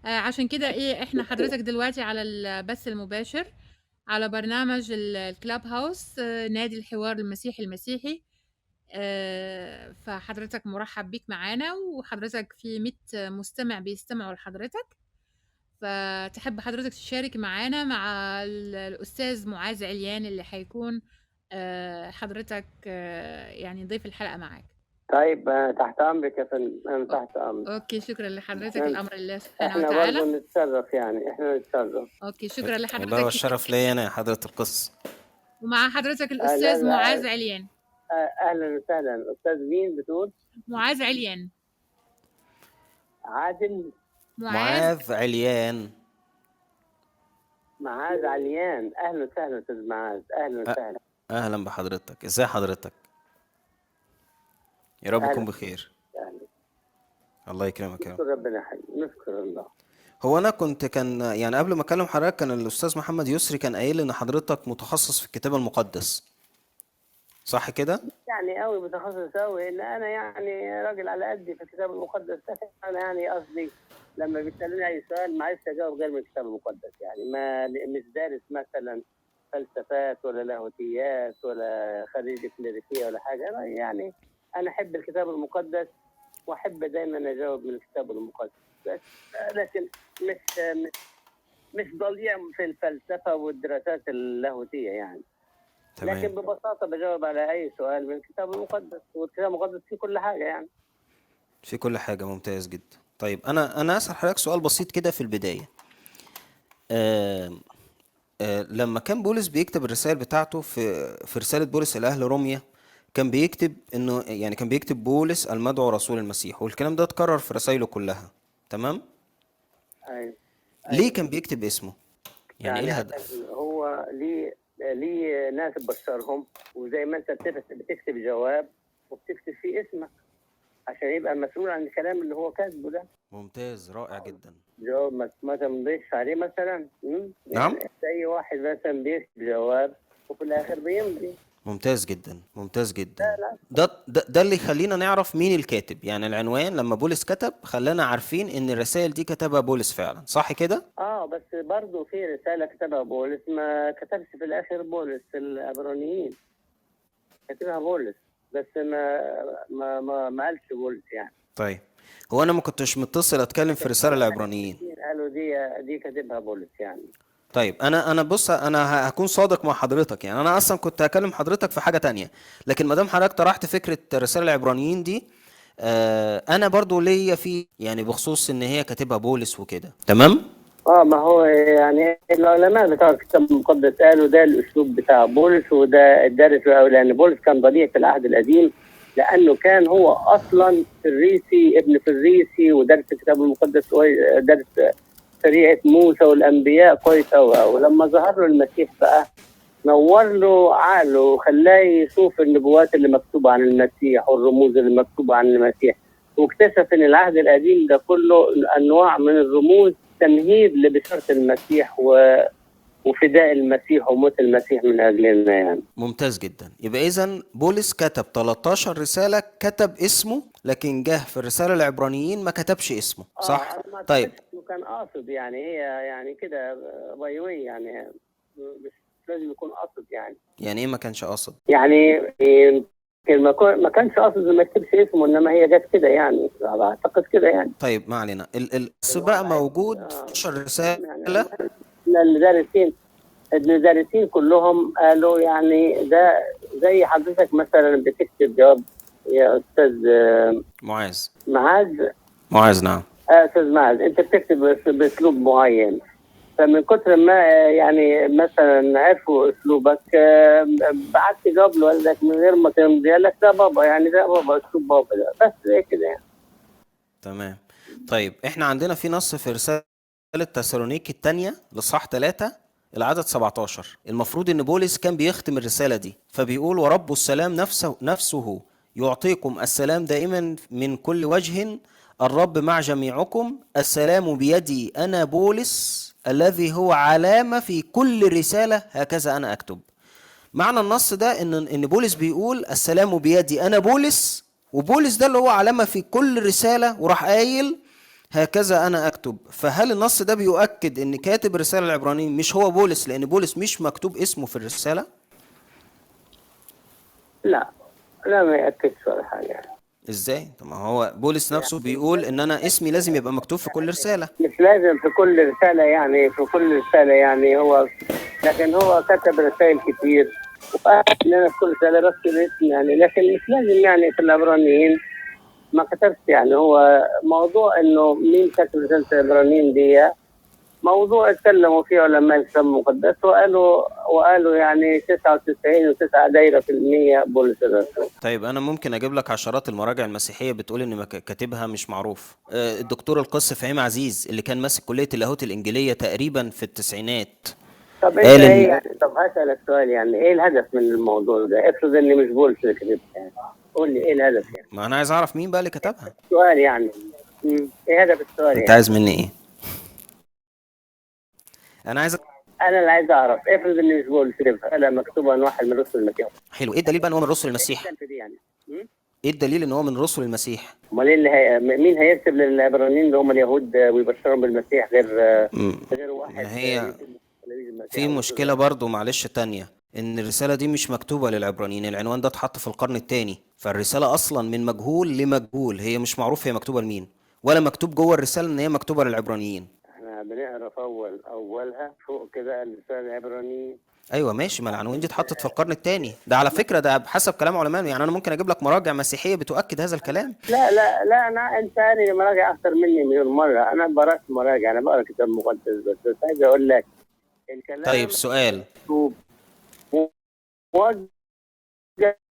عشان كده ايه احنا حضرتك دلوقتي على البث المباشر على برنامج الكلاب هاوس، نادي الحوار المسيحي. فحضرتك مرحب بيك معانا، وحضرتك في 100 مستمع بيستمعوا لحضرتك. فتحب حضرتك تشارك معانا مع الأستاذ معاذ عليان اللي هيكون حضرتك يعني ضيف الحلقة معاك. طيب تحت أمرك يا فندم، أنا تحت أمرك. اوكي، شكرا لحضرتك، الأمر لله سبحانه إحنا برضو وتعالى. نتشرف، يعني إحنا نتشرف. اوكي، شكرا والله لحضرتك كتير. والشرف ليا انا يا حضرة القس. ومع حضرتك لا الأستاذ لا، معاذ عليان. أهلا وسهلا. أستاذ مين بتقول؟ معاذ عليان. عادل معاذ. معاذ عليان. معاذ عليان. أهلا وسهلا أستاذ معاذ، أهلا أ- وسهلا. اهلا بحضرتك، ازاي حضرتك؟ يا رب أهلا يكون بخير. وسهلا. الله يكرمك يا رب. نشكر ربنا حي، نشكر الله. هو انا كان يعني قبل ما اكلم حضرتك كان الاستاذ محمد يسري كان قايل ان حضرتك متخصص في الكتاب المقدس، صح كده؟ يعني قوي متخصص قوي، ان انا يعني راجل على قدي في الكتاب المقدس، لكن انا يعني قصدي لما بيسالوني اي سؤال ما عايز اجاوب غير من الكتاب المقدس، يعني ما مش دارس مثلا فلسفات ولا لاهوتيات ولا خريج كليريكيه ولا حاجه. انا يعني انا احب الكتاب المقدس واحب دايما اجاوب من الكتاب المقدس بس، لكن مش مش ضليع في الفلسفه والدراسات اللاهوتيه يعني. لكن تمام. ببساطة بجاوب على أي سؤال من الكتاب المقدس، والكتاب المقدس فيه كل حاجة يعني. في كل حاجة، ممتاز جدا. طيب انا اسال حضرتك سؤال بسيط كده في البداية. آه لما كان بولس بيكتب الرسائل بتاعته في رسالة بولس إلى أهل روميا، كان بيكتب إنه يعني كان بيكتب بولس المدعو رسول المسيح، والكلام ده اتكرر في رسائله كلها. تمام؟ أيوه ليه أيوه. كان بيكتب اسمه؟ يعني إيه يعني الهدف؟ عشان هو ليه ناس بشرهم، وزي ما أنت بتكتب جواب وبتكتب فيه اسمك عشان يبقى مسؤول عن الكلام اللي هو كاتبه ده. ممتاز، رائع جدا. جواب ما تمضيش عليه مثلا. نعم؟ يعني أي واحد مثلا بيكتب جواب وفي الآخر بيمضي. ممتاز جدا، ممتاز جدا. لا لا. ده اللي يخلينا نعرف مين الكاتب. يعني العنوان لما بولس كتب خلانا عارفين إن الرسائل دي كتبها بولس فعلا، صح كده؟ بس برضه في رسالة كتبها بولس ما كتبش في الآخر بولس، في العبرانيين كتبها بولس بس ما قالش بولس يعني. طيب، هو أنا ما كنتش متصل أتكلم في رسالة العبرانيين. قالوا دي كاتبها بولس يعني. طيب انا بص، انا هكون صادق مع حضرتك. يعني انا اصلا كنت هكلم حضرتك في حاجة تانية، لكن ما دام حضرتك طرحت فكرة رسالة العبرانيين دي، انا برضو ليا في يعني بخصوص ان هي كاتبها بولس وكده. تمام. ما هو يعني العلماء بتاع الكتاب المقدس قالوا ده الاسلوب بتاع بولس وده الدارس، لان بولس كان ضليع في العهد القديم، لانه كان هو اصلا فريسي ابن فريسي ودرس الكتاب المقدس ودرس شريعه موسى والانبياء كويس قوي. ولما ظهر له المسيح بقى نور له عقله وخلاه يشوف النبوات اللي مكتوبه عن المسيح والرموز اللي مكتوبه عن المسيح، واكتشف ان العهد القديم ده كله انواع من الرموز تمهيد لبشاره المسيح وفداء المسيح وموت المسيح من اجلنا يعني. ممتاز جدا. يبقى اذا بولس كتب 13 رسالة كتب اسمه، لكن جه في الرسالة العبرانيين ما كتبش اسمه، صح؟ ما طيب. اعتقدش انه كان قاصد، يعني هي يعني كده باي يعني مش لازم يكون قاصد يعني. يعني ايه ما كانش قاصد؟ يعني ما كانش قاصد ما يكتبش اسمه، انما هي جت كده يعني، اعتقد كده يعني. طيب، ما علينا. بس بقى موجود في 12 رسالة. يعني المدرسين كلهم قالوا يعني ده زي حضرتك مثلا بتكتب جواب يا استاذ معاذ. معاذ، نعم. استاذ معاذ، انت بتكتب باسلوب معين، فمن كتر ما يعني مثلا عرفوا اسلوبك بعت جواب لوالدك من غير ما تمضي، قال لك ده بابا، يعني ده بابا، اسلوب بابا ده، بس زي كده يعني. تمام. طيب، احنا عندنا في نص في رسالة تسالونيكي الثانية لصح 3 العدد 17. المفروض ان بولس كان بيختم الرسالة دي فبيقول: ورب السلام نفسه يعطيكم السلام دائما من كل وجه، الرب مع جميعكم، السلام بيدي انا بولس الذي هو علامة في كل رسالة، هكذا انا اكتب. معنى النص ده ان بولس بيقول السلام بيدي انا بولس، وبولس ده اللي هو علامة في كل رسالة، وراح قايل هكذا انا اكتب. فهل النص ده بيؤكد ان كاتب الرساله العبرانيين مش هو بولس، لان بولس مش مكتوب اسمه في الرساله؟ لا، لا ما يأكدش ولا حاجة. ازاي؟ طب ما هو بولس نفسه بيقول ان انا اسمي لازم يبقى مكتوب في كل رساله. مش لازم في كل رسالة يعني، في كل رسالة يعني هو، لكن هو كتب رسائل كتير وقال لنا في كل رسالة بس الاسم يعني، لكن مش لازم يعني في العبرانيين ما كتبش يعني. هو موضوع انه مين كتب رسالة العبرانيين دي موضوع اتكلموا فيه علماء الكتاب المقدس، وقالوا يعني 99.9 دايرة في المية بولس الرسول. طيب انا ممكن اجيب لك عشرات المراجع المسيحيه بتقول ان كاتبها مش معروف. الدكتور القس فهيم عزيز اللي كان ماسك كليه اللاهوت الانجيليه تقريبا في التسعينات طب انت قال ايه ان يعني؟ طب هسألك سؤال يعني، ايه الهدف من الموضوع ده؟ افرض اني مش بولس اللي كتبت يعني، قول لي ايه الهدف يعني؟ ما انا عايز اعرف مين بقى اللي كتبها. سؤال يعني. ايه هدف السؤال انت يعني؟ عايز مني ايه؟ انا عايزك. انا اللي عايز اعرف، افرض اني مش بولس كتبت، انا مكتوبه عن واحد من رسل المسيح. حلو، ايه الدليل بقى ان هو من رسل المسيح؟ في دي يعني. ايه الدليل ان هو من رسل المسيح؟ امال ايه مين هيكتب للعبرانيين اللي هم اليهود ويبشرهم بالمسيح غير واحد ما هي يكتب تلاميذ المسيح في او رسول مشكله المسيح؟ برضو معلش تانية، ان الرساله دي مش مكتوبه للعبرانيين. العنوان ده اتحط في القرن الثاني، فالرساله اصلا من مجهول لمجهول، هي مش معروف هي مكتوبه لمين، ولا مكتوب جوه الرساله ان هي مكتوبه للعبرانيين. احنا بنقرا في اولها فوق كده الرساله العبرانيين. ايوه ماشي، ما العناوين دي اتحطت في القرن الثاني ده على فكره، ده بحسب كلام علماء. يعني انا ممكن اجيب لك مراجع مسيحيه بتؤكد هذا الكلام. لا لا لا، انت قاري مراجع اكتر مني مليون مره. انا بقراش مراجع، انا بقرا كتاب مقدس بس عايز اقول لك طيب الكلام سؤال. مكتوب موجه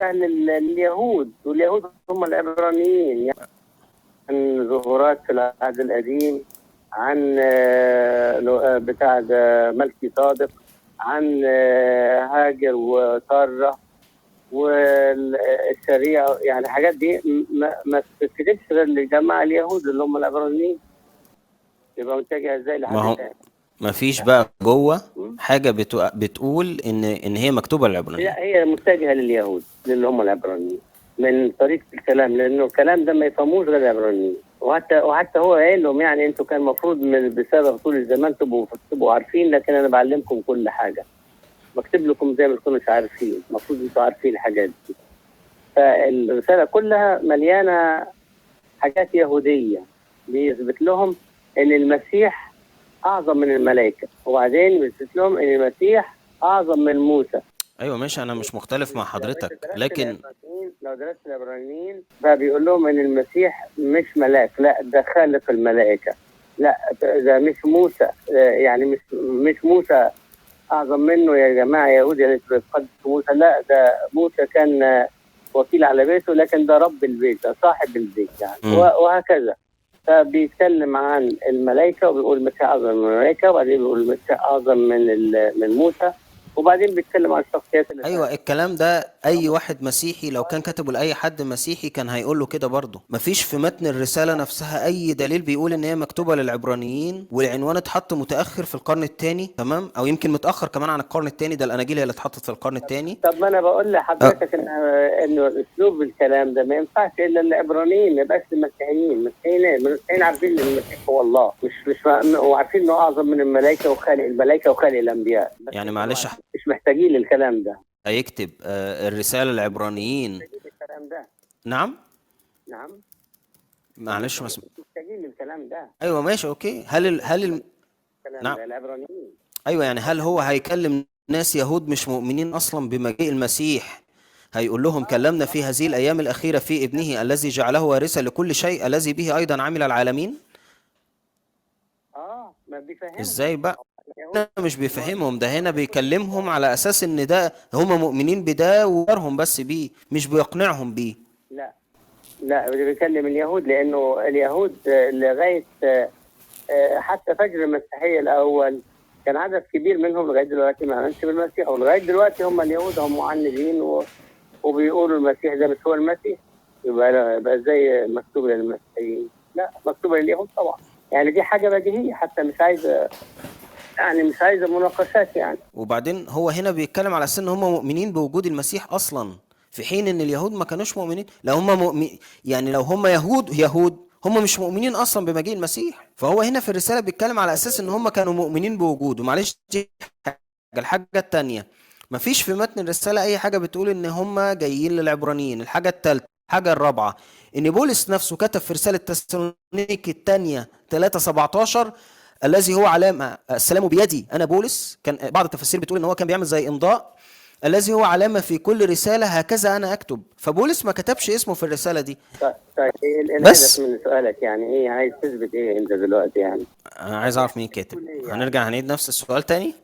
لليهود، واليهود هم العبرانيين يعني. عن ظهورات في العهد القديم، عن بتاع ده ملكي صادق، عن هاجر وسارة والشريعة، يعني حاجات دي ما تتكتبش غير لجماعة اليهود اللي هم العبرانيين. يبقى متجهة ازاي ما لحد هو تاني؟ ما فيش بقى جوه حاجه بتقول ان هي مكتوبه للعبرانيين. لا، هي متجهة لليهود اللي هم العبرانيين من طريقة الكلام، لأنه الكلام ده ما يفهموش غير العبرانيين. وحتى هو قايل لهم يعني انتوا كان المفروض بسبب طول الزمان تبقوا عارفين، لكن انا بعلمكم كل حاجة، بكتب لكم زي ما تكونوا مش عارفين، المفروض انتوا عارفين الحاجات دي. فالرسالة كلها مليانة حاجات يهودية بيثبت لهم ان المسيح اعظم من الملائكة، وبعدين بيثبت لهم ان المسيح اعظم من موسى. ايوه ماشي، انا مش مختلف مع لو انت حضرتك، درست لكن العبرانيين، فبيقول لهم ان المسيح مش ملاك، لا ده خالق الملائكة. لا ده مش موسى، يعني مش موسى اعظم منه يا جماعه يا يهود اللي بتقدس موسى. لا ده موسى كان وكيل على بيته، لكن ده رب البيت، ده صاحب البيت يعني. وهكذا. فبيتكلم عن الملائكه وبيقول المسيح اعظم من الملائكه، وبعدين بيقول المسيح اعظم من موسى، وبعدين بيتكلم عن الشخصيات اللي ايوه الكلام ده اي واحد مسيحي لو كان كاتبه لاي حد مسيحي كان هيقول له كده برضه. مفيش في متن الرساله نفسها اي دليل بيقول ان هي مكتوبه للعبرانيين، والعنوان اتحط متاخر في القرن الثاني، تمام، او يمكن متاخر كمان عن القرن الثاني، ده الاناجيل هي اللي اتحطت في القرن الثاني. طب ما انا بقول لحضرتك انه اسلوب الكلام ده ما ينفعش الا العبرانيين، ما يبقاش المسيحيين. المسيحيين عارفين ان المسيح هو الله، مش وعارفين انه اعظم من الملائكه وخالق الملائكه وخالق الانبياء. يعني معلش مش محتاجين للكلام ده. هيكتب الرساله للعبرانيين. الكلام ده. نعم نعم. معلش مش محتاجين للكلام ده. ايوه ماشي اوكي. نعم ده العبرانيين. ايوه يعني هل هو هيكلم ناس يهود مش مؤمنين اصلا بمجيء المسيح، هيقول لهم كلمنا في هذه الايام الاخيره في ابنه الذي جعله وارثا لكل شيء الذي به ايضا عمل العالمين؟ ما بيفهمهم. ازاي بقى؟ هنا مش بيفهمهم، ده هنا بيكلمهم على اساس ان ده هم مؤمنين بده ويرهم بس بيه، مش بيقنعهم بيه. لا بيكلم اليهود، لانه اليهود لغايه حتى فجر المسيحيه الاول كان عدد كبير منهم لغايه دلوقتي ما امنش بالمسيح، ولغايه دلوقتي هم اليهود هم معاندين وبيقولوا المسيح ده مش هو المسيح. يبقى زي مكتوب للمسيحيين؟ لا، مكتوب لليهود طبعا. يعني دي حاجه بديهيه، حتى مش عايزه مناقشات يعني. وبعدين هو هنا بيتكلم على اساس ان هم مؤمنين بوجود المسيح اصلا، في حين ان اليهود ما كانوش مؤمنين. لو هم يعني لو هم يهود هم مش مؤمنين اصلا بمجيء المسيح. فهو هنا في الرساله بيتكلم على اساس ان هم كانوا مؤمنين بوجوده. معلش دي حاجه. الحاجه التانية، مفيش في متن الرساله اي حاجه بتقول ان هم جايين للعبرانيين. الحاجه الثالثه، الحاجه الرابعه، ان بولس نفسه كتب في رساله تسالونيك الثانيه 3:17 الذي هو علامه السلام بيدي انا بولس. كان بعض التفاسير بتقول ان هو كان بيعمل زي امضاء، الذي هو علامه في كل رساله هكذا انا اكتب. فبولس ما كتبش اسمه في الرساله دي. طيب ايه بس الهدف من سؤالك؟ يعني ايه عايز تثبت ايه انت دلوقتي يعني؟ انا عايز اعرف مين كاتب. يعني هنرجع هنعيد نفس السؤال تاني.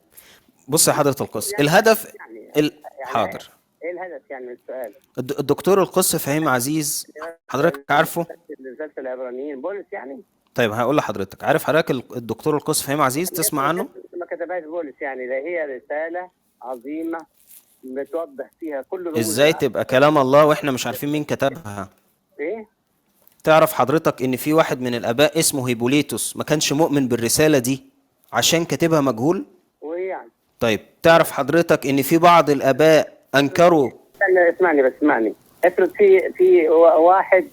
بص يا حضرة القس، يعني الهدف يعني يعني حاضر. ايه الهدف يعني من السؤال؟ الدكتور القس فهيم عزيز، حضرتك عارفه؟ رسالة العبرانيين بولس يعني؟ طيب هقول لحضرتك، عارف حضرتك الدكتور القس فهيم عزيز؟ تسمع عنه؟ ما كتبهاش بولس يعني، ده هي رسالة عظيمة بتوضح فيها كل رموز ازاي تبقى كلام الله واحنا مش عارفين مين كتبها؟ ايه؟ تعرف حضرتك ان في واحد من الاباء اسمه هيبوليتوس ما كانش مؤمن بالرسالة دي عشان كاتبها مجهول؟ وايه يعني؟ طيب تعرف حضرتك ان في بعض الاباء انكروا؟ اسمعني. افرض في واحد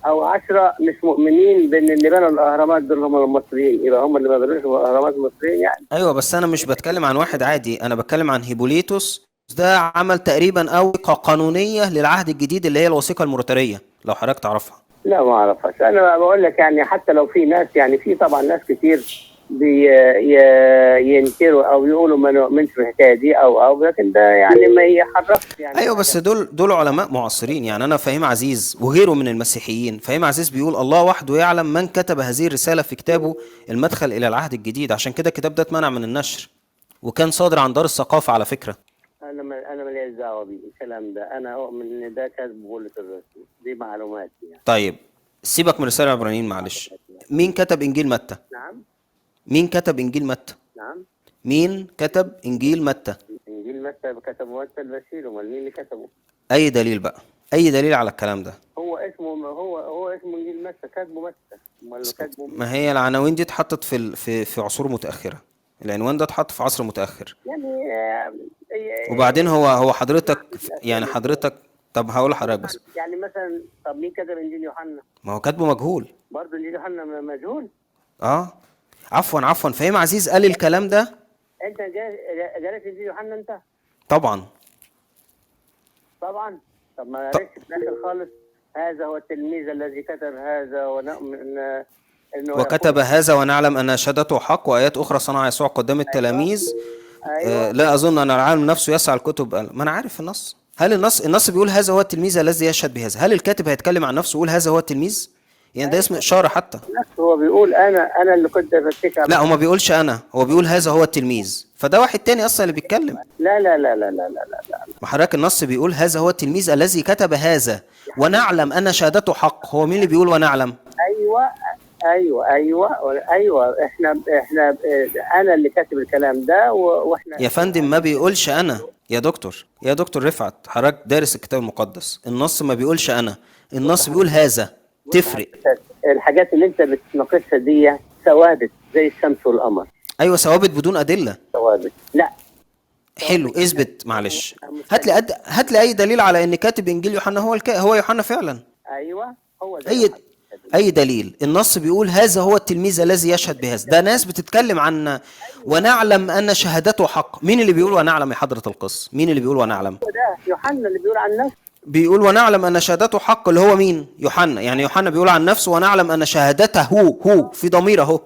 او 10 مش مؤمنين بان اللي بنوا الاهرامات دول هم المصريين، يبقى هم اللي ما بنوش الاهرامات المصريين يعني؟ ايوه بس انا مش بتكلم عن واحد عادي، انا بتكلم عن هيبوليتوس. ده عمل تقريبا وثيقة قانونية للعهد الجديد اللي هي الوثيقة المرترية، لو حضرتك تعرفها. لا ما اعرفهاش. انا بقول لك يعني حتى لو في ناس، يعني في طبعا ناس كتير ينكروا او يقولوا ما نؤمنش بالحكايه دي او لكن ده يعني ما يحرفش يعني. ايوه بس دول علماء معاصرين. يعني انا فهيم عزيز وغيره من المسيحيين، فهيم عزيز بيقول الله وحده يعلم من كتب هذه الرسالة في كتابه المدخل الى العهد الجديد. عشان كده الكتاب ده اتمنع من النشر، وكان صادر عن دار الثقافة على فكرة. انا ماليش دعوه بالكلام ده، انا اؤمن ان ده كاتب بولس الرسول، دي معلوماتي يعني. طيب سيبك من رسالة العبرانيين معلش. مين كتب انجيل متى؟ نعم. مين كتب انجيل متى؟ نعم. مين كتب انجيل متى؟ انجيل متى كتبه متى البشير، امال مين اللي كتبه؟ اي دليل بقى؟ اي دليل على الكلام ده؟ هو اسمه انجيل متى، كاتبه متى، امال لو كاتبه ما هي العناوين دي اتحطت في عصور متأخرة. العنوان ده اتحط في عصر متأخر. يعني وبعدين هو حضرتك يعني حضرتك، طب هقول لحضرتك بس. يعني مثلا طب مين كتب انجيل يوحنا؟ ما هو كاتبه مجهول. برضه انجيل يوحنا مجهول. عفوا فهيم عزيز قال الكلام ده. انت قريت انجيل يوحنا انت؟ طبعا. طب ما قريتش في الاخر خالص هذا هو التلميذ الذي كتب هذا ونؤمن انه وكتب هذا ونعلم ان شهادته حق، وايات اخرى صنع يسوع قدام التلاميذ. أيوة. لا اظن ان العالم نفسه يسعى الكتب. ما انا عارف النص. هل النص بيقول هذا هو التلميذ الذي يشهد بهذا؟ هل الكاتب هيتكلم عن نفسه ويقول هذا هو التلميذ؟ يعني ده اسم اشاره حتى. هو بيقول انا اللي كنت بفتكر. لا هو ما بيقولش انا، هو بيقول هذا هو التلميذ. فده واحد تاني اصلا اللي بيتكلم. لا لا لا لا لا لا لا. ما حضرتك النص بيقول هذا هو التلميذ الذي كتب هذا ونعلم ان شهادته حق. هو مين اللي بيقول ونعلم؟ ايوه احنا انا اللي كاتب الكلام ده واحنا. يا فندم ما بيقولش انا يا دكتور رفعت، حضرتك دارس الكتاب المقدس. النص ما بيقولش انا، النص بيقول هذا. تفرق. الحاجات اللي انت بتناقشها دي ثوابت زي الشمس والقمر. ايوه ثوابت بدون ادله. ثوابت لا. حلو اثبت معلش. هات لي اي دليل على ان كاتب انجيل يوحنا هو يوحنا فعلا. ايوه هو ده. اي دليل؟ النص بيقول هذا هو التلميذ الذي يشهد بهذا. ده ناس بتتكلم عن ونعلم ان شهادته حق. مين اللي بيقول ونعلم يا حضرة القس؟ مين اللي بيقول ونعلم؟ هو ده يوحنا اللي بيقول عن نفسه. بيقول ونعلم ان شهادته حق، اللي هو مين؟ يوحنا. يعني يوحنا بيقول عن نفسه ونعلم ان شهادته هو في ضمير اهو.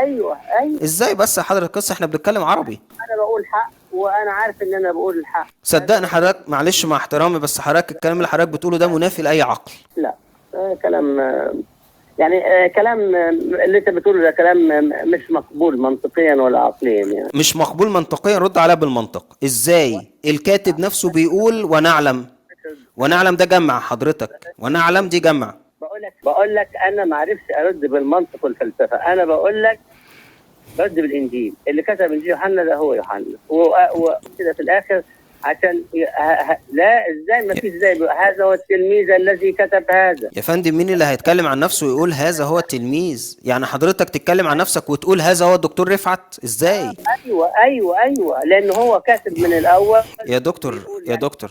ايوه ازاي بس يا حضرة القس؟ احنا بنتكلم عربي. انا بقول حق وانا عارف ان انا بقول الحق. صدقني حضرتك معلش مع احترامي، بس حضرتك الكلام اللي حضرتك بتقوله ده منافي لاي عقل. لا كلام يعني كلام اللي انت بتقوله ده كلام مش مقبول منطقيا ولا عقليا يعني. مش مقبول منطقيا؟ رد عليها بالمنطق. ازاي الكاتب نفسه بيقول ونعلم ده جمع حضرتك، ونعلم دي جمع. بقول لك انا ما عرفش ارد بالمنطق والفلسفه. انا بقول لك رد بالانجيل. اللي كتب انجيل يوحنا ده هو يوحنا، وكده في الاخر عشان لا ازاي ما فيش زي هذا هو التلميذ الذي كتب هذا. يا فندم مين اللي هيتكلم عن نفسه ويقول هذا هو التلميذ؟ يعني حضرتك تتكلم عن نفسك وتقول هذا هو الدكتور رفعت؟ ازاي؟ ايوه لان هو كاتب من الاول. يا دكتور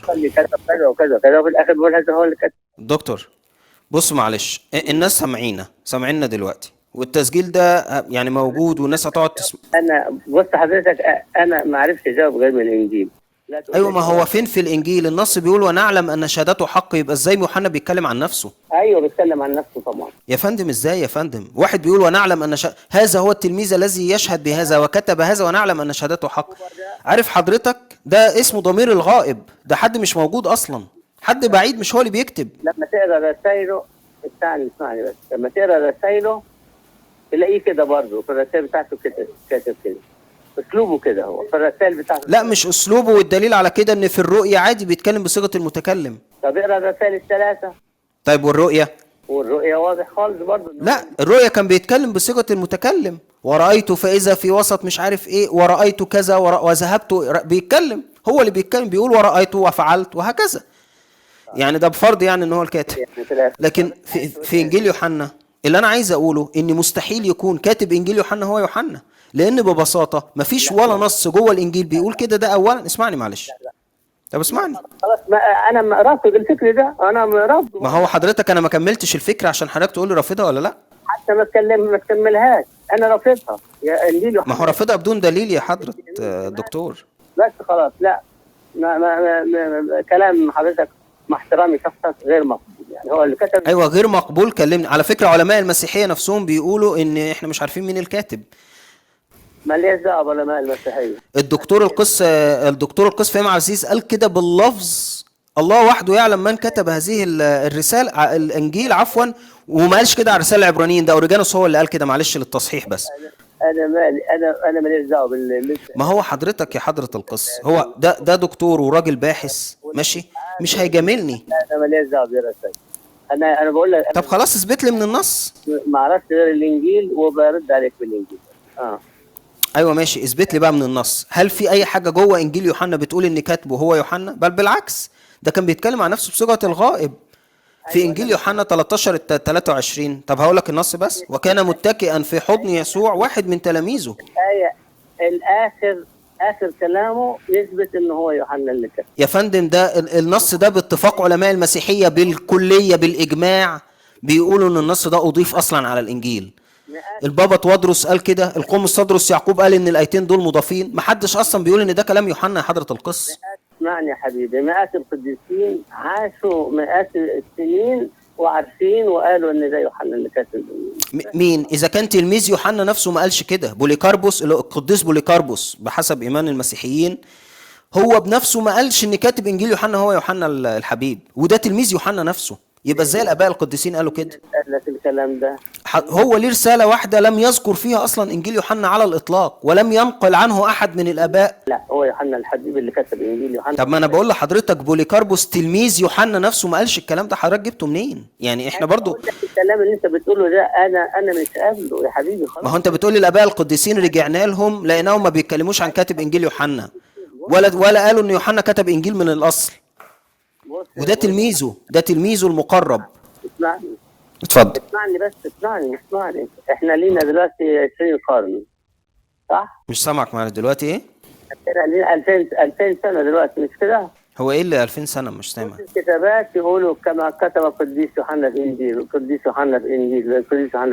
اللي كتب كذا وكذا وكذا وفي الاخر بيقول هذا هو اللي كتب. دكتور بص معلش، الناس سامعيننا دلوقتي، والتسجيل ده يعني موجود، والناس هتقعد تسمع. انا بص حضرتك، انا ما عرفتش اجاوب غير من الانجيل. لا تقول ايوه، لي ما هو السؤال. فين في الانجيل النص بيقول ونعلم ان شهادته حق؟ يبقى ازاي يوحنا بيتكلم عن نفسه؟ ايوه بيتكلم عن نفسه طبعا. يا فندم ازاي يا فندم؟ واحد بيقول ونعلم ان هذا هو التلميذ الذي يشهد بهذا وكتب هذا ونعلم ان شهادته حق. عارف حضرتك ده اسمه ضمير الغائب، ده حد مش موجود اصلا، حد بعيد، مش هو اللي بيكتب. لما تقرا رسايله، اسمعني بس، لما تقرا رسايله تلاقيه كده برضه في الرسائل بتاعته كده كاتب كده، اسلوبه كده هو في الرسائل بتاعته. لا مش اسلوبه، والدليل على كده ان في الرؤيا عادي بيتكلم بصيغة المتكلم. طب اقرا الرسائل الثلاثه. طيب والرؤيا؟ والرؤيا واضح خالص برضه. لا الرؤيا كان بيتكلم بصيغة المتكلم، ورأيت فإذا في وسط مش عارف ايه، ورأيت كذا وذهبت، بيتكلم، هو اللي بيتكلم، بيقول ورأيت وفعلت وهكذا. يعني ده بفرض يعني ان هو الكاتب. لكن في انجيل يوحنا اللي انا عايز اقوله ان مستحيل يكون كاتب انجيل يوحنا هو يوحنا، لان ببساطة مفيش ولا نص جوه الانجيل بيقول كده. ده اولا اسمعني معلش، طب اسمعني. خلاص، ما انا رافض الفكر ده، انا رافضه. ما هو حضرتك انا ما كملتش الفكرة عشان حضرتك تقول لي رافضها ولا لا. حتى ما تكملهاش، انا رافضها يا انجيل يوحنا. ما هو رافضها بدون دليل يا حضرة الدكتور. بس خلاص، لا كلام حضرتك مع احترامي شخصك غير مقبول. يعني هو اللي كتب. ايوه غير مقبول. كلمني على فكرة، علماء المسيحية نفسهم بيقولوا ان احنا مش عارفين مين الكاتب. ماليش دعوه بعلماء المسيحيه. الدكتور القس فهيم عزيز قال كده باللفظ، الله وحده يعلم من كتب هذه الرسالة، الانجيل عفوا، وما قالش كده على الرسالة العبرانيين، ده اوريجانوس هو اللي قال كده، معلش للتصحيح بس. انا مالي، انا ماليش دعوه ما هو حضرتك يا حضرة القس، هو ده دكتور وراجل باحث ماشي، مش هيجاملني. انا ماليش دعوه بالرسائل. انا بقول لك. طب خلاص اثبت لي من النص. ما اعرفش غير الانجيل وبرد عليك بالانجيل. ايوه ماشي، اثبت لي بقى من النص، هل في اي حاجه جوه انجيل يوحنا بتقول ان كاتبه هو يوحنا؟ بل بالعكس، ده كان بيتكلم عن نفسه بصيغه الغائب في انجيل يوحنا 13:23. طب هقول لك النص بس، وكان متكئا في حضن يسوع واحد من تلاميذه. الايه اخر كلامه يثبت ان هو يوحنا اللي كتب. يا فندم ده النص ده باتفاق علماء المسيحيه بالكليه بالاجماع بيقولوا ان النص ده اضيف اصلا على الانجيل. البابا توادرس قال كده، القمص تدرس يعقوب قال ان الايتين دول مضافين، محدش اصلا بيقول ان ده كلام يوحنا يا حضرة القس. اسمعني يا حبيبي، مئات القديسين عاشوا مئات السنين وعارفين وقالوا ان ده يوحنا اللي كاتب. مين؟ اذا كان تلميذ يوحنا نفسه ما قالش كده، بوليكاربوس القديس بوليكاربوس بحسب ايمان المسيحيين هو بنفسه ما قالش ان كاتب انجيل يوحنا هو يوحنا الحبيب، وده تلميذ يوحنا نفسه. يبقى ازاي الاباء القديسين قالوا كده؟ قال لك الكلام ده. هو ليه رسالة واحدة لم يذكر فيها أصلا إنجيل يوحنا على الإطلاق، ولم ينقل عنه أحد من الآباء. لا هو يوحنا الحبيب اللي كتب إنجيل يوحنا. طب ما أنا بقول لحضرتك بوليكاربوس تلميذ يوحنا نفسه ما قالش الكلام ده، حضرتك جبته منين؟ يعني إحنا برضو الكلام اللي أنت بتقوله ده أنا مش قابله يا حبيبي خلاص. ما هو أنت بتقول لي الآباء القديسين رجعنا لهم لقيناهم ما بيتكلموش عن كاتب إنجيل يوحنا، ولا قالوا إن يوحنا كتب إنجيل من الأصل، وده تلميذه المقرب. اسمعني اتفضل. اسمعني. احنا لينا دلوقتي 20 قرن، صح؟ مش سامعك معانا دلوقتي ايه؟ لينا 2000 سنة دلوقتي، مش كده؟ هو ايه اللي 2000 سنة مش سامع؟ الكتابات يقولوا كما كتب القديس يوحنا في انجيله، القديس يوحنا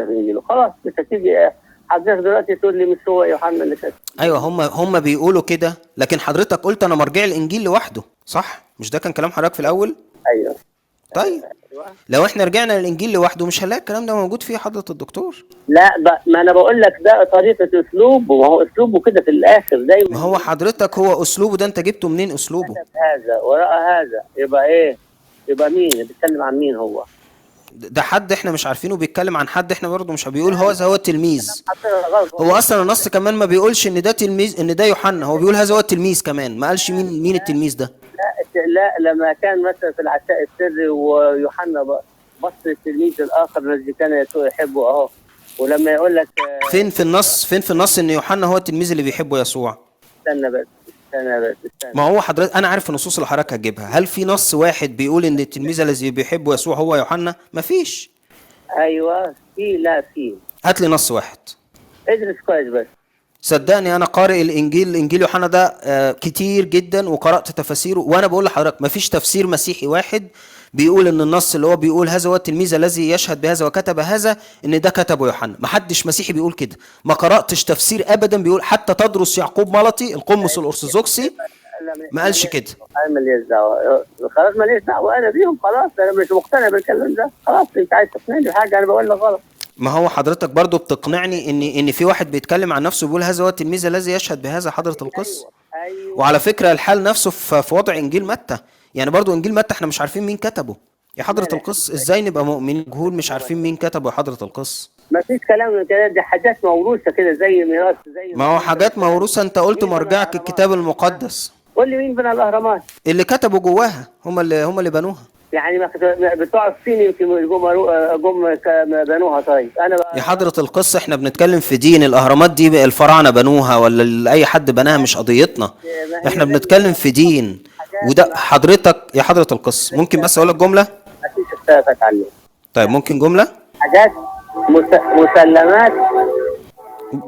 في انجيله، خلاص مش هتيجي حضرتك دلوقتي تقول لي مش هو يوحنا اللي كتب. ايوه هم بيقولوا كده، لكن حضرتك قلت انا مرجع الانجيل لوحده، صح؟ مش ده كان كلام حضرتك في الاول؟ ايوه. طيب لو احنا رجعنا للانجيل لوحده مش هنلاقي الكلام ده موجود فيه حضرة الدكتور. لا ما انا بقول لك ده طريقه اسلوبه، ما هو اسلوبه كده في الاخر دايما. ما هو حضرتك هو اسلوبه ده انت جبته منين اسلوبه؟ هذا وراء هذا يبقى ايه؟ يبقى مين بيتكلم عن مين؟ هو ده حد احنا مش عارفينه بيتكلم عن حد، احنا برضه مش بيقول هو التلميذ. هو اصلا النص كمان ما بيقولش ان ده تلميذ، ان ده يوحنا، هو بيقول هذا هو التلميذ كمان، ما قالش مين التلميذ ده. لا لما كان مثلا في العشاء السري ويوحنا بص التلميذ الاخر الذي كان يسوع يحبه اهو، ولما يقول لك فين في النص ان يوحنا هو التلميذ اللي بيحبه يسوع؟ استنى بس. ما هو حضرتك انا عارف النصوص اللي حضرتك هتجيبها، هل في نص واحد بيقول ان التلميذ الذي بيحبه يسوع هو يوحنا؟ مفيش. ايوه في. هات لي نص واحد. ادرس كويس بس. صدقني انا قارئ الانجيل يوحنا ده كتير جدا وقرأت تفاسيره، وانا بقول لحضرتك مفيش تفسير مسيحي واحد بيقول ان النص اللي هو بيقول هذا هو التلميذ الذي يشهد بهذا وكتب هذا ان ده كتبه يوحنا. ما حدش مسيحي بيقول كده، ما قراتش تفسير ابدا بيقول، حتى تدرس يعقوب ملطي القمص الارثوذكسي ما قالش كده. انا ماليش دعوه، خلاص ماليش دعوه انا بيهم، خلاص انا مش مقتنع بالكلام ده، خلاص انت عايز تقنعني بحاجه انا بقول لك غلط. ما هو حضرتك برضو بتقنعني ان في واحد بيتكلم عن نفسه بيقول هذا هو التلميذ الذي يشهد بهذا حضرة القس. ايوه وعلى فكرة الحال نفسه في وضع انجيل متى، يعني برضو انجيل متى احنا مش عارفين مين كتبه يا حضرة القس. ازاي نبقى مؤمنين جهول مش عارفين مين كتبه يا حضرة القس؟ ما فيش كلام من كده، دي حاجات موروثه كده زي ميراث، زي ما هو حاجات موروثة. انت قلت مرجعك الكتاب المقدس. قول لي مين بنى الاهرامات؟ اللي كتبوا جواها هم اللي بنوها. يعني بتوع الصين يمكن جم بنوها. طيب انا يا حضرة القس احنا بنتكلم في دين، الاهرامات دي الفراعنة بنوها ولا اي حد بناها مش قضيتنا، احنا بنتكلم في دين. وده حضرتك يا حضرة القس ممكن بس اقول لك جملة؟ مفيش اختلافات عليه. طيب ممكن جملة؟ حاجات مسلمات.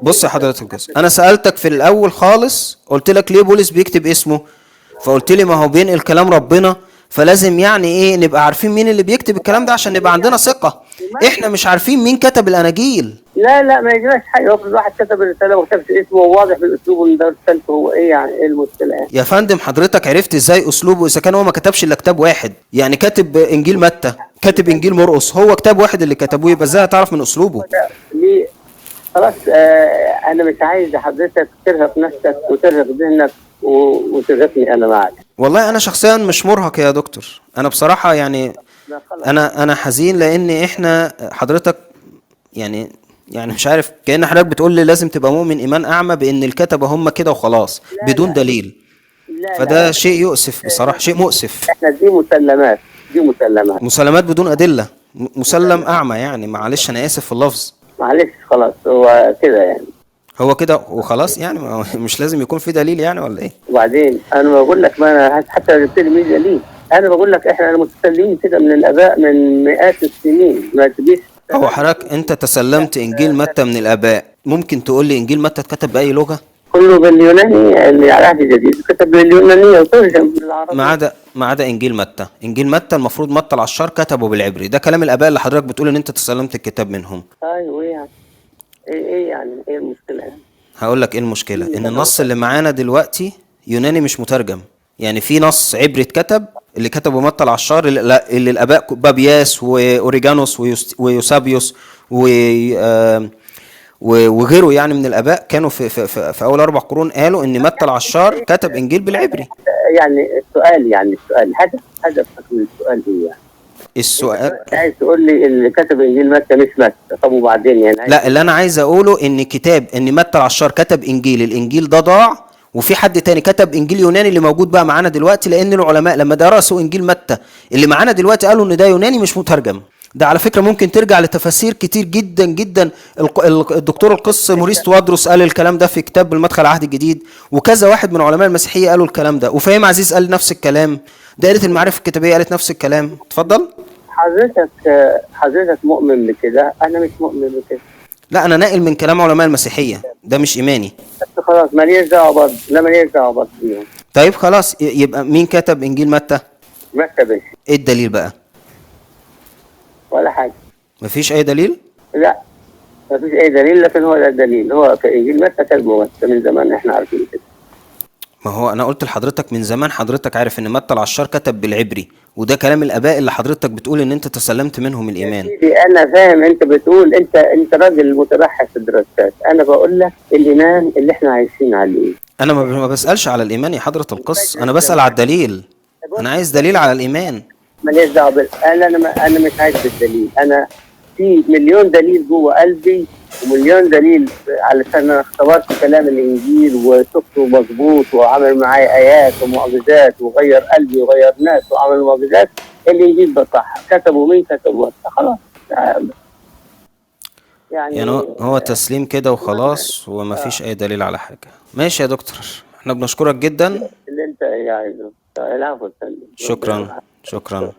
بص يا حضرة القس، انا سألتك في الاول خالص قلت لك ليه بولس بيكتب اسمه، فقلت لي ما هو بينقل كلام ربنا، فلازم يعني ايه نبقى عارفين مين اللي بيكتب الكلام ده عشان نبقى عندنا ثقة. احنا مش عارفين مين كتب الاناجيل. لا ما يجراش حاجه، هو واحد كتب الرساله وكتب اسمه واضح بالاسلوب ان ده رسالته، هو ايه يعني ايه المشكله يعني؟ يا فندم حضرتك عرفت ازاي اسلوبه اذا كان هو ما كتبش الا كتاب واحد؟ يعني كاتب انجيل متى، كاتب انجيل مرقس، هو كتاب واحد اللي كتبوه، يبقى ازاي هتعرف من اسلوبه؟ ليه؟ خلاص انا مش عايز حضرتك ترهق نفسك وترهق ذهنك وترهقني انا معك. والله انا شخصيا مش مرهق يا دكتور، انا بصراحة يعني انا حزين لان احنا حضرتك يعني مش عارف، كأن حضرتك بتقول لي لازم تبقى مؤمن ايمان اعمى بان الكتبة هم كده وخلاص بدون دليل. فده شيء يؤسف بصراحة، شيء مؤسف. احنا دي مسلمات بدون ادلة، مسلم اعمى يعني، معلش انا اسف في اللفظ. معلش خلاص هو كده يعني، هو كده وخلاص يعني، مش لازم يكون في دليل يعني ولا ايه؟ وبعدين انا بقول لك، ما انا حتى جبت لي 100 دليل، انا بقول لك احنا متسلمين كده من الاباء من مئات السنين، ما تجيش. هو حضرتك انت تسلمت انجيل متى من الاباء، ممكن تقول لي انجيل متى اتكتب باي لغة؟ كله باليوناني اللي على عهد جديد كتب باليونانية وترجم بالعربي، ما عدا انجيل متى. انجيل متى المفروض متى العشار كتبه بالعبري، ده كلام الاباء اللي حضرتك بتقول ان انت تسلمت الكتاب منهم. ايوه يعني ايه يعني ايه المشكلة يعني؟ هقول لك ايه المشكلة، ان النص اللي معانا دلوقتي يوناني مش مترجم. يعني في نص عبري اتكتب اللي كتبه متى العشار اللي الاباء بابياس واوريجانوس ويوسابيوس وغيره يعني من الاباء كانوا في اول 4 قرون قالوا ان متى العشار كتب انجيل بالعبري. يعني السؤال هدفك من السؤال ايه يعني؟ السؤال عايز تقول لي اللي كتب انجيل متى مش متى، طب وبعدين يعني؟ لا، اللي انا عايز اقوله ان متى العشار كتب الانجيل ده ضاع، وفي حد تاني كتب انجيل يوناني اللي موجود بقى معانا دلوقتي، لان العلماء لما درسوا انجيل متى اللي معانا دلوقتي قالوا ان ده يوناني مش مترجم. ده على فكرة ممكن ترجع لتفاسير كتير جدا جدا. الدكتور القس موريس توادروس قال الكلام ده في كتاب المدخل العهد الجديد، وكذا واحد من علماء المسيحية قالوا الكلام ده، وفهيم عزيز قال نفس الكلام، دائرة المعارف الكتابية قالت نفس الكلام. اتفضل. حضرتك مؤمن بكده، انا مش مؤمن بكده. لا انا ناقل من كلام علماء المسيحية، ده مش ايماني. بس خلاص ماليش دعوة برضه، لا ماليش دعوة برضه بيهم. طيب خلاص، يبقى مين كتب انجيل متى؟ متى بس. ايه الدليل بقى؟ ولا حاجة. مفيش اي دليل؟ لا مفيش اي دليل، لكن هو ده الدليل، هو انجيل متى كاتبه متى من زمان، احنا عارفين كده. ما هو انا قلت لحضرتك من زمان، حضرتك عارف ان متى العشار كتب بالعبري، وده كلام الاباء اللي حضرتك بتقول ان انت تسلمت منهم الايمان. يا سيدي انا فاهم، انت بتقول انت راجل متبحث في الدراسات، انا بقول لك الايمان اللي احنا عايشين عليه. انا ما بسالش على الايمان يا حضرة القس، انا بسال على الدليل، انا عايز دليل على الايمان. ماليش دعوه انا مش عايز بالدليل، انا في مليون دليل جوه قلبي ومليون دليل علشان انا اختبرت كلام الانجيل وشفته مظبوط وعمل معايا ايات ومعجزات وغير قلبي وغير ناس وعمل معجزات. الانجيل ده صح، كتبوا مين؟ كتبوا خلاص يعني هو تسليم كده وخلاص وما فيش اي دليل على حاجه. ماشي يا دكتور، احنا بنشكرك جدا. اللي انت عايزه. العفو. شكرا.